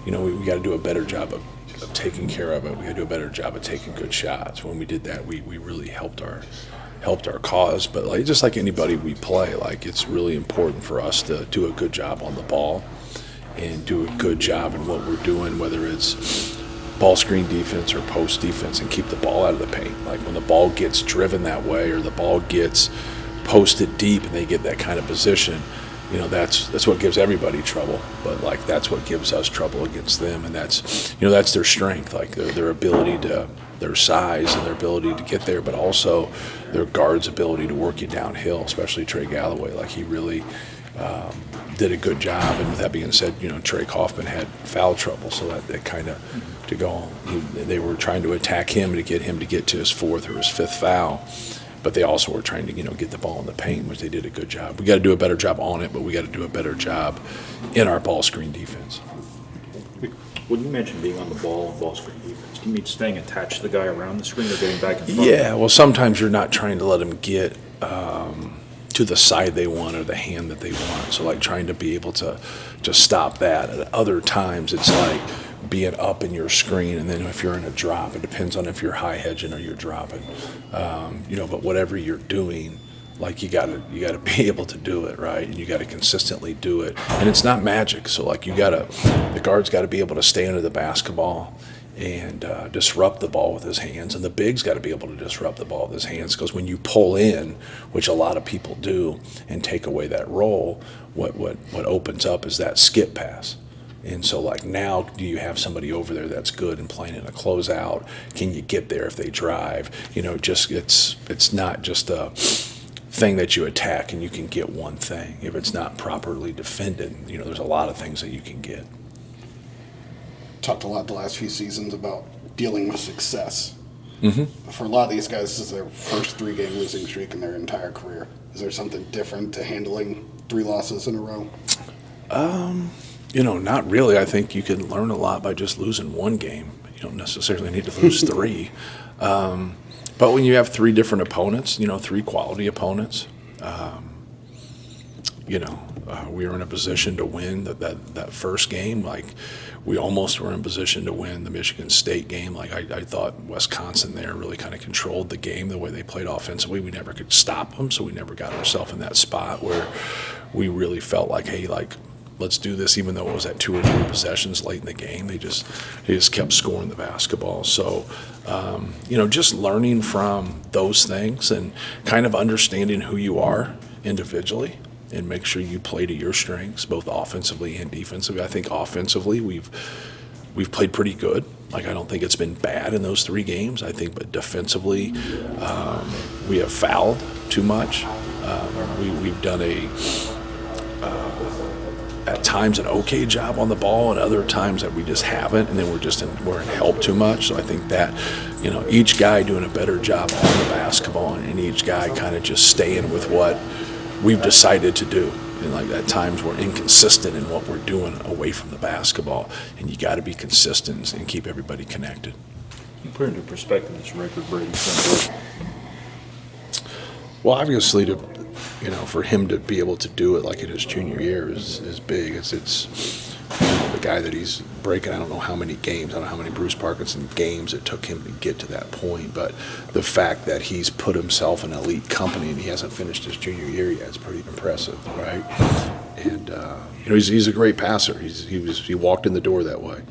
we got to do a better job of taking care of it. We got to do a better job of taking good shots. When we did that, we really helped our cause. But just like anybody we play, it's really important for us to do a good job on the ball and do a good job in what we're doing, whether it's ball screen defense or post defense, and keep the ball out of the paint. Like when the ball gets driven that way or the ball gets posted deep and they get that kind of position, that's what gives everybody trouble. But that's what gives us trouble against them, and that's their strength, their ability to, their size and their ability to get there, but also their guard's ability to work you downhill, especially Trey Galloway. He really did a good job. And with that being said, Trey Kaufman had foul trouble, so that kind of to go on. They were trying to attack him to get to his fourth or his fifth foul, but they also were trying to get the ball in the paint, which they did a good job. We got to do a better job on it, but we got to do a better job in our ball screen defense. When you mentioned being on the ball and ball screen defense, do you mean staying attached to the guy around the screen or getting back in front? Yeah, well, sometimes you're not trying to let them get to the side they want or the hand that they want. So trying to be able to stop that. At other times it's being up in your screen, and then if you're in a drop, it depends on if you're high hedging or you're dropping. But whatever you're doing, you gotta be able to do it right, and you gotta consistently do it. And it's not magic. So the guard's gotta be able to stay under the basketball and disrupt the ball with his hands, and the big's got to be able to disrupt the ball with his hands, because when you pull in, which a lot of people do, and take away that role, what opens up is that skip pass. And so now do you have somebody over there that's good and playing in a closeout? Can you get there if they drive? It's not just a thing that you attack and you can get one thing. If it's not properly defended, there's a lot of things that you can get. Talked a lot the last few seasons about dealing with success. Mm-hmm. For a lot of these guys, this is their first 3-game losing streak in their entire career. Is there something different to handling 3 losses in a row? Not really. I think you can learn a lot by just losing 1 game. You don't necessarily need to lose 3. But when you have 3 different opponents, 3 quality opponents, we were in a position to win that first game. We almost were in position to win the Michigan State game. I thought Wisconsin there really kind of controlled the game the way they played offensively. We never could stop them, so we never got ourselves in that spot where we really felt hey, let's do this, even though it was at 2 or 3 possessions late in the game. They just kept scoring the basketball. So, just learning from those things and kind of understanding who you are individually, and make sure you play to your strengths, both offensively and defensively. I think offensively we've played pretty good. I don't think it's been bad in those 3 games. I think, but defensively, we have fouled too much. We've done at times an okay job on the ball, and other times that we just haven't, and then we're in help too much. So I think that each guy doing a better job on the basketball, and each guy kind of just staying with what we've decided to do. And at times we're inconsistent in what we're doing away from the basketball, and you got to be consistent and keep everybody connected. You put into perspective this record Brady. Well, obviously, for him to be able to do it in his junior year is big. It's the guy that he's breaking. I don't know how many games. I don't know how many Bruce Parkinson games it took him to get to that point. But the fact that he's put himself in elite company and he hasn't finished his junior year yet is pretty impressive, right? And he's a great passer. He walked in the door that way,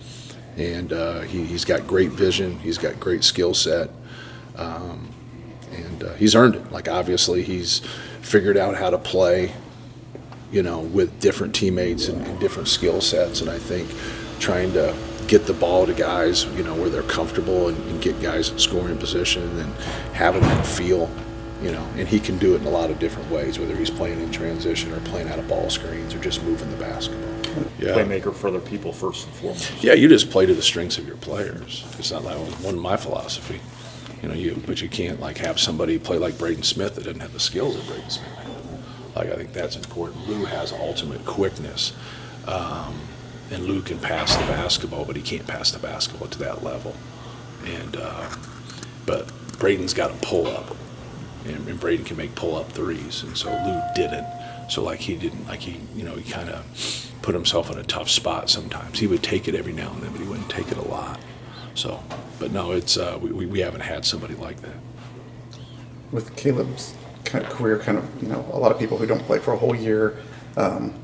and he's got great vision. He's got great skill set. And he's earned it. Obviously, he's figured out how to play, with different teammates and different skill sets. And I think trying to get the ball to guys, where they're comfortable and get guys in scoring position and having that feel, and he can do it in a lot of different ways, whether he's playing in transition or playing out of ball screens or just moving the basketball. Yeah. Playmaker for other people first and foremost. Yeah, you just play to the strengths of your players. It's not one of my philosophy. But you can't have somebody play like Braden Smith that doesn't have the skills of Braden Smith. I think that's important. Lou has ultimate quickness, and Lou can pass the basketball, but he can't pass the basketball to that level. And but Braden's got to pull up, and Braden can make pull-up threes, and so Lou didn't. So like he didn't, like he kind of put himself in a tough spot sometimes. He would take it every now and then, but he wouldn't take it a lot. So, but no, it's we haven't had somebody like that. With Caleb's kind of career, kind of, a lot of people who don't play for a whole year,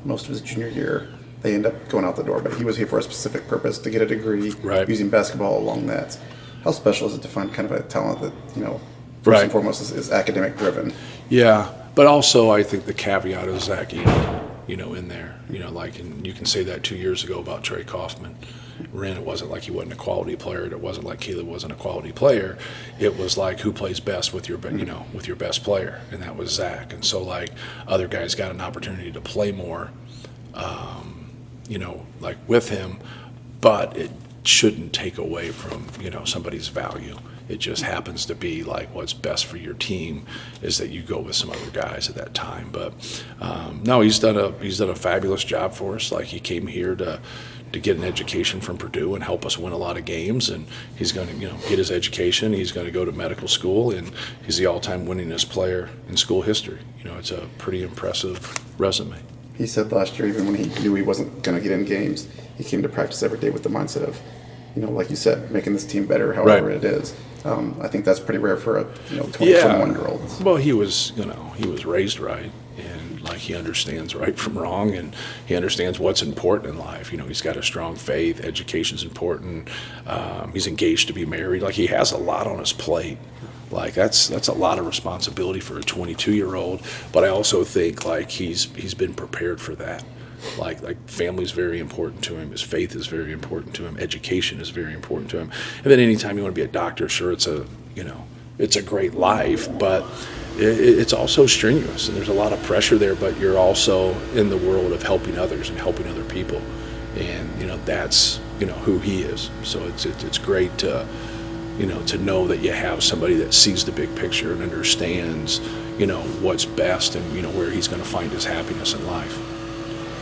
most of his junior year, they end up going out the door. But he was here for a specific purpose, to get a degree, Right. using basketball along that. How special is it to find kind of a talent that, first Right. and foremost is academic driven? Yeah, but also I think the caveat is Zach Edey, in there. And you can say that 2 years ago about Trey Kaufman. It wasn't like he wasn't a quality player. It wasn't like Caleb wasn't a quality player. It was like who plays best with your best player, and that was Zach. And so like other guys got an opportunity to play more, like with him, but it shouldn't take away from somebody's value. It just happens to be like what's best for your team is that you go with some other guys at that time. But no, he's done a fabulous job for us. Like he came here to get an education from Purdue and help us win a lot of games, and he's going to get his education. He's going to go to medical school, and he's the all-time winningest player in school history. It's a pretty impressive resume. He said last year, even when he knew he wasn't going to get in games, he came to practice every day with the mindset of, like you said, making this team better, however Right. it is. I think that's pretty rare for a 21-year-old. Well, he was raised right, and like he understands right from wrong, and he understands what's important in life. He's got a strong faith. Education's important. He's engaged to be married. Like he has a lot on his plate. Like that's a lot of responsibility for a 22-year-old. But I also think like he's been prepared for that. Like family's very important to him. His faith is very important to him. Education is very important to him. And then anytime you want to be a doctor, sure, it's a great life, but it's also strenuous, and there's a lot of pressure there. But you're also in the world of helping others and helping other people, and that's who he is. So it's great to know that you have somebody that sees the big picture and understands what's best and where he's going to find his happiness in life.